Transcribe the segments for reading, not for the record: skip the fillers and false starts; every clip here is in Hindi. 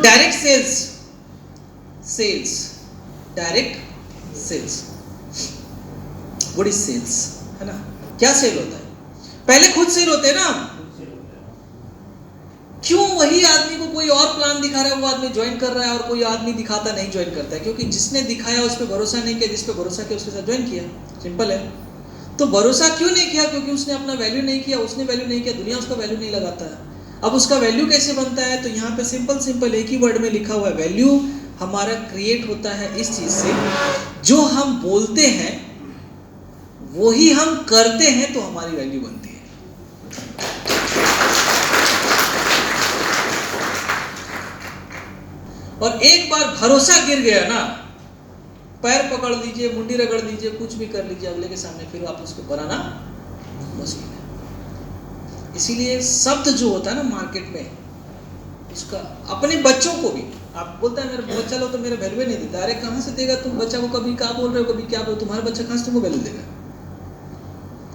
Direct sales, direct sales, what is sales, है ना? क्या सेल होता है? पहले खुद सेल होते हैं ना। क्यों वही आदमी को कोई और प्लान दिखा रहा है वो आदमी ज्वाइन कर रहा है, और कोई आदमी दिखाता नहीं ज्वाइन करता है? क्योंकि जिसने दिखाया उस पर भरोसा नहीं किया, जिस पे भरोसा किया उसके साथ ज्वाइन किया। सिंपल है। तो भरोसा क्यों नहीं किया? क्योंकि उसने अपना वैल्यू नहीं किया, उसने वैल्यू नहीं किया, दुनिया उसका वैल्यू नहीं लगाता है। अब उसका वैल्यू कैसे बनता है? तो यहाँ पे सिंपल एक ही वर्ड में लिखा हुआ है, वैल्यू हमारा क्रिएट होता है इस चीज से, जो हम बोलते हैं वो ही हम करते हैं, तो हमारी वैल्यू बनती है। और एक बार भरोसा गिर गया ना, पैर पकड़ लीजिए, मुंडी रगड़ लीजिए, कुछ भी कर लीजिए, अगले के सामने फिर आप उसको बनाना मुश्किल है। इसीलिए शब्द जो होता है ना मार्केट में, उसका अपने बच्चों को भी, आप बोलता है मेरा बच्चा लो तो मेरा वैल्यू नहीं देता। अरे कहाँ से देगा? तुम बच्चा को कभी क्या बोल रहे हो, कभी क्या बोल, तुम्हारा बच्चा कहाँ से तुमको वैल्यू देगा?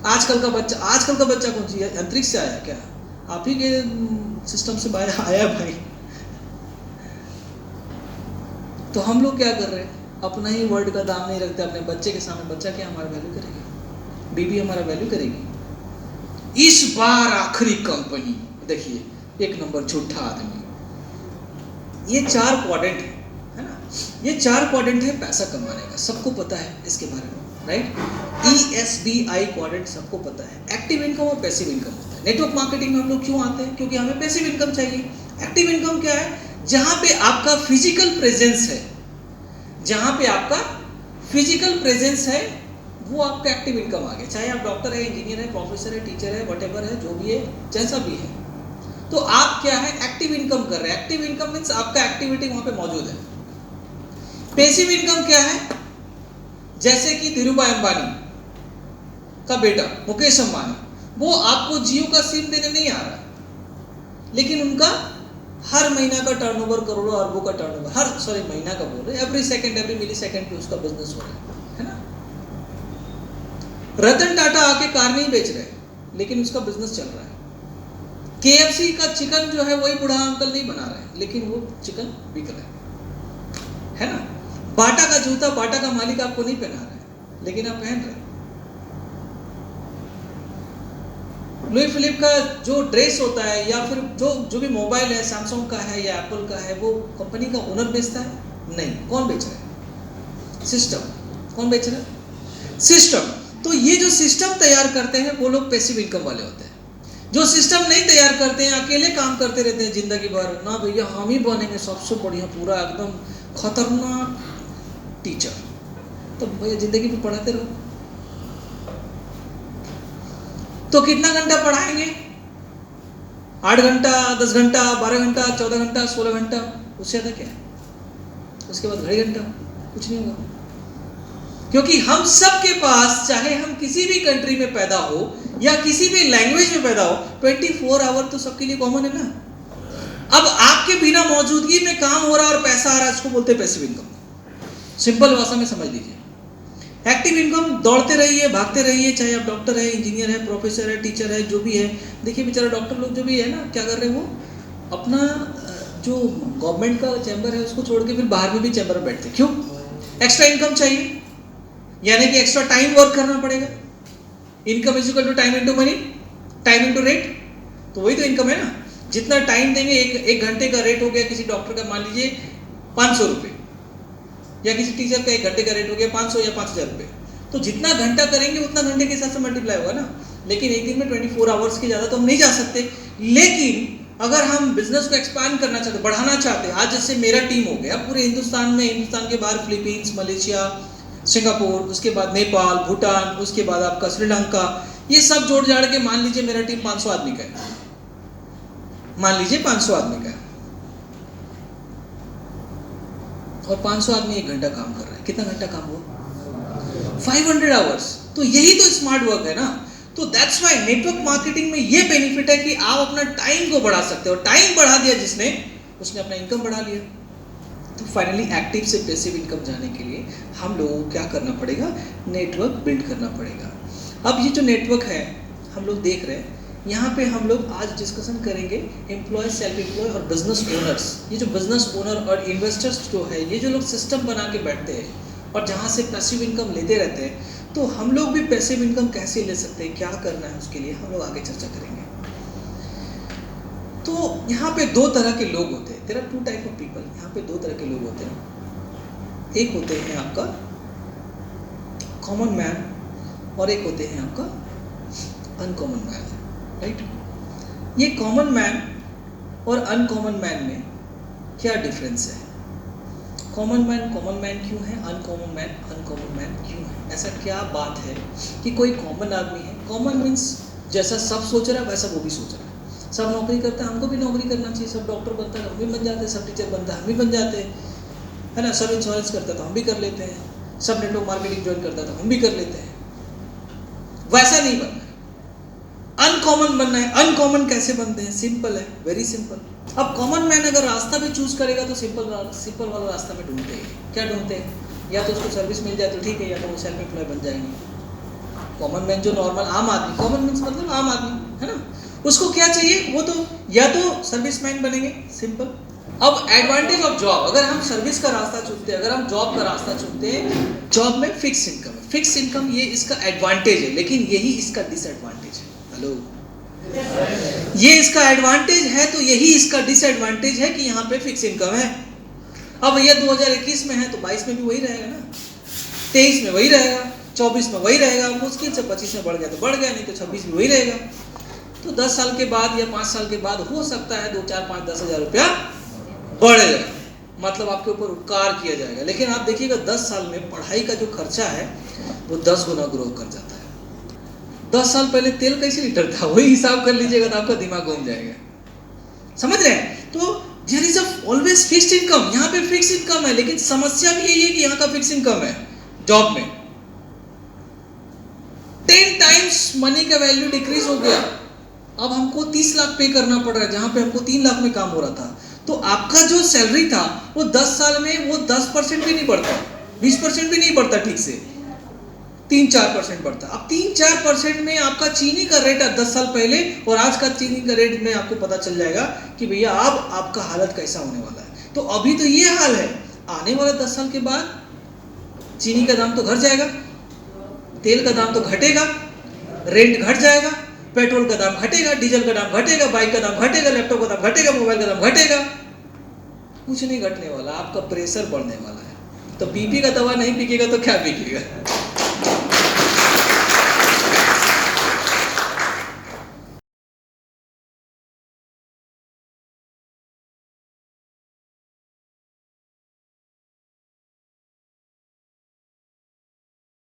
आजकल का बच्चा कौन सी है? अंतरिक्ष से आया क्या? आप ही के सिस्टम से आया भाई। तो हम लोग क्या कर रहे हैं? अपना ही वर्ड का दाम नहीं रखते अपने बच्चे के सामने। बच्चा क्या हमारा वैल्यू करेगी? बीबी हमारा वैल्यू करेगी? इस बार आखिरी कंपनी, देखिए, एक नंबर झूठा आदमी। ये 4 क्वाड्रेंट है ना? ये 4 क्वाड्रेंट है पैसा कमाने का, सबको पता है इसके बारे में, राइट? ESBI क्वाड्रेंट सबको पता है। एक्टिव इनकम और पैसिव इनकम होता है। नेटवर्क मार्केटिंग में हम लोग क्यों आते हैं? क्योंकि हमें पैसिव इनकम चाहिए। एक्टिव इनकम क्या है? जहां पे आपका फिजिकल प्रेजेंस है, जहां पे आपका फिजिकल प्रेजेंस है, वो आपका एक्टिव इनकम आ गया। चाहे आप डॉक्टर है, इंजीनियर है, प्रोफेसर है, टीचर है, व्हाटएवर है, जो भी है, जैसा भी है, तो आप क्या है? एक्टिव इनकम कर रहे हैं। एक्टिव इनकम मीन्स आपका एक्टिविटी वहां पे मौजूद है। पैसिव इनकम क्या है? जैसे कि धीरूभाई अंबानी का बेटा मुकेश अंबानी, वो आपको जियो का सिम देने नहीं आ रहा, लेकिन उनका हर महीना का टर्नओवर करोड़ों अरबों का टर्नओवर, महीना का बोल रहे, एवरी सेकंड एवरी मिली सेकंड पे उसका बिजनेस हो रहा है ना? रतन टाटा आके कार नहीं बेच रहे, लेकिन उसका बिजनेस चल रहा है। KFC का चिकन जो है वही बूढ़ा अंकल नहीं बना रहे, लेकिन वो चिकन बिक रहा है ना? बाटा का जूता बाटा का मालिक आपको नहीं पहना रहा है, लेकिन आप पहन रहे हैं। लुई फिलिप का जो ड्रेस होता है, या फिर जो भी मोबाइल है, सैमसंग का है या एप्पल का है, वो कंपनी का ओनर बेचता है? नहीं। कौन बेच रहा है? सिस्टम। कौन बेच रहा है? सिस्टम। तो ये जो सिस्टम तैयार करते हैं वो लोग पैसिव इनकम वाले होते हैं। जो सिस्टम नहीं तैयार करते हैं, अकेले काम करते रहते हैं जिंदगी भर, ना भैया हम ही बनेंगे सबसे बढ़िया, पूरा एकदम खतरनाक टीचर, तो भैया जिंदगी में पढ़ाते रहो। तो कितना घंटा पढ़ाएंगे? 8 घंटा, 10 घंटा, 12 घंटा, 14 घंटा, 16 घंटा, उससे ज्यादा क्या है? उसके बाद 2.5 घंटा, कुछ नहीं होगा। क्योंकि हम सब के पास, चाहे हम किसी भी कंट्री में पैदा हो या किसी भी लैंग्वेज में पैदा हो, 24 आवर तो सबके लिए कॉमन है ना। अब आपके बिना मौजूदगी में काम हो रहा और पैसा आ रहा है, इसको बोलते हैं पैसिव इनकम। सिंपल भाषा में समझ लीजिए। एक्टिव इनकम, दौड़ते रहिए, भागते रहिए, चाहे आप डॉक्टर है, इंजीनियर है, प्रोफेसर है, टीचर है, जो भी है। देखिए बेचारा डॉक्टर लोग जो भी है ना, क्या कर रहे हैं? वो अपना जो गवर्नमेंट का चैम्बर है उसको छोड़ के फिर बाहर में भी चैम्बर में बैठते हैं। क्यों? एक्स्ट्रा इनकम चाहिए, यानी कि एक्स्ट्रा टाइम वर्क करना पड़ेगा। Income is equal to time into money, time into rate. तो वही तो इनकम है ना। जितना टाइम देंगे, एक घंटे का रेट हो गया किसी डॉक्टर का मान लीजिए 500 रुपये, या किसी टीचर का 1 घंटे का रेट हो गया 500 या 5000 रुपये, तो जितना घंटा करेंगे उतना घंटे के हिसाब से मल्टीप्लाई होगा ना। लेकिन एक दिन में 24 आवर्स के ज़्यादा तो हम नहीं जा सकते। लेकिन अगर हम बिजनेस को एक्सपांड करना चाहते, बढ़ाना चाहते, आज जैसे मेरा टीम हो गया पूरे हिंदुस्तान में, हिंदुस्तान के बाहर फिलीपींस, मलेशिया, सिंगापुर, उसके बाद नेपाल, भूटान, उसके बाद आपका श्रीलंका, ये सब जोड़ जाड़ के मान लीजिए मेरा टीम 500 आदमी का है। मान लीजिए 500 आदमी का है, और 500 आदमी 1 घंटा काम कर रहा है। कितना घंटा काम हुआ? 500 आवर्स। तो यही तो स्मार्ट वर्क है ना। तो दैट्स व्हाई नेटवर्क मार्केटिंग में ये बेनिफिट है कि आप अपना टाइम को बढ़ा सकते हो। टाइम बढ़ा दिया जिसने, उसने अपना इनकम बढ़ा लिया। तो फाइनली एक्टिव से पैसिव इनकम जाने के लिए हम लोगों को क्या करना पड़ेगा? नेटवर्क बिल्ड करना पड़ेगा। अब ये जो नेटवर्क है हम लोग देख रहे हैं, यहाँ पे हम लोग आज डिस्कशन करेंगे एम्प्लॉय, सेल्फ एम्प्लॉय और बिजनेस ओनर्स। ये जो बिजनेस ओनर और इन्वेस्टर्स जो है, ये जो लोग सिस्टम बना के बैठते हैं और जहाँ से पैसिव इनकम लेते रहते हैं, तो हम लोग भी पैसिव इनकम कैसे ले सकते हैं, क्या करना है उसके लिए हम लोग आगे चर्चा करेंगे। तो यहाँ पे दो तरह के लोग होते हैं, there are 2 type of people. यहाँ पे 2 तरह के लोग होते हैं, एक होते हैं आपका कॉमन मैन और एक होते हैं आपका अनकॉमन मैन, राइट। ये कॉमन मैन और अनकॉमन मैन में क्या डिफरेंस है? कॉमन मैन क्यों है, अनकॉमन मैन क्यों है? ऐसा क्या बात है कि कोई कॉमन आदमी है? कॉमन मीन्स जैसा सब सोच रहा है वैसा वो भी सोच रहा है। सब नौकरी करता है, हमको भी नौकरी करना चाहिए। सब डॉक्टर बनता है, हम भी बन जाते हैं। सब टीचर बनता है, हम भी बन जाते हैं, है ना। सब इंश्योरेंस करता है तो हम भी कर लेते हैं। सब नेटवर्क मार्केटिंग ज्वाइन करता है तो हम भी कर लेते हैं। वैसा नहीं बनना है, अनकॉमन बनना है। अनकॉमन कैसे बनते हैं? सिंपल है, वेरी सिंपल। अब कॉमन मैन अगर रास्ता भी चूज करेगा तो सिंपल वाला रास्ता में ढूंढते हैं। क्या ढूंढते हैं? या तो उसको सर्विस मिल जाए तो ठीक है, या तो वो सेल्फ एम्प्लॉय बन जाएंगे। कॉमन मैन जो नॉर्मल आम आदमी, कॉमन मीन्स मतलब आम आदमी, है ना, उसको क्या चाहिए? वो तो या तो सर्विसमैन बनेंगे, सिंपल। अब एडवांटेज ऑफ जॉब, अगर हम सर्विस का रास्ता चुनते हैं, अगर हम जॉब का रास्ता चुनते हैं, जॉब में फिक्स इनकम है। फिक्स इनकम ये इसका एडवांटेज है, लेकिन यही इसका डिसएडवांटेज है। हेलो, ये इसका एडवांटेज है तो यही इसका डिसएडवांटेज है कि यहाँ पे फिक्स इनकम है। अब भैया 2021 में है तो 22 में भी वही रहेगा ना, 23 में वही रहेगा, 24 में वही रहेगा, मुश्किल से 25 में बढ़ गया तो बढ़ गया, नहीं तो 26 में वही रहेगा। तो 10 साल के बाद या 5 साल के बाद हो सकता है 2, 4, 5, 10 हज़ार रुपया बढ़ेगा, मतलब आपके ऊपर उपकार किया जाएगा। लेकिन आप देखिएगा 10 साल में पढ़ाई का जो खर्चा है वो 10 गुना ग्रो कर जाता है। 10 साल पहले तेल कैसे लीटर था, वही हिसाब कर लीजिएगा तो आपका दिमाग घूम जाएगा। समझ रहे हैं? तो there is always fixed income. यहाँ पे फिक्स इनकम है, लेकिन समस्या भी यही है कि यहाँ का फिक्स इनकम है। जॉब में 10 टाइम्स मनी का वैल्यू डिक्रीज हो गया। अब हमको 30 लाख पे करना पड़ रहा है, जहां पे हमको 3 लाख में काम हो रहा था। तो आपका जो सैलरी था वो 10 साल में वो 10% भी नहीं बढ़ता, 20% भी नहीं बढ़ता, ठीक से 3-4% बढ़ता। अब 3-4% में आपका चीनी का रेट है 10 साल पहले और आज का चीनी का रेट में आपको पता चल जाएगा कि भैया अब आपका हालत कैसा होने वाला है। तो अभी तो ये हाल है, आने वाला 10 साल के बाद चीनी का दाम तो घट जाएगा, तेल का दाम तो घटेगा, रेंट घट जाएगा, पेट्रोल का दाम घटेगा, डीजल का दाम घटेगा, बाइक का दाम घटेगा, लैपटॉप का दाम घटेगा, मोबाइल का दाम घटेगा। कुछ नहीं घटने वाला, आपका प्रेशर बढ़ने वाला है। तो बीपी का दवा नहीं पीकेगा तो क्या पीकेगा?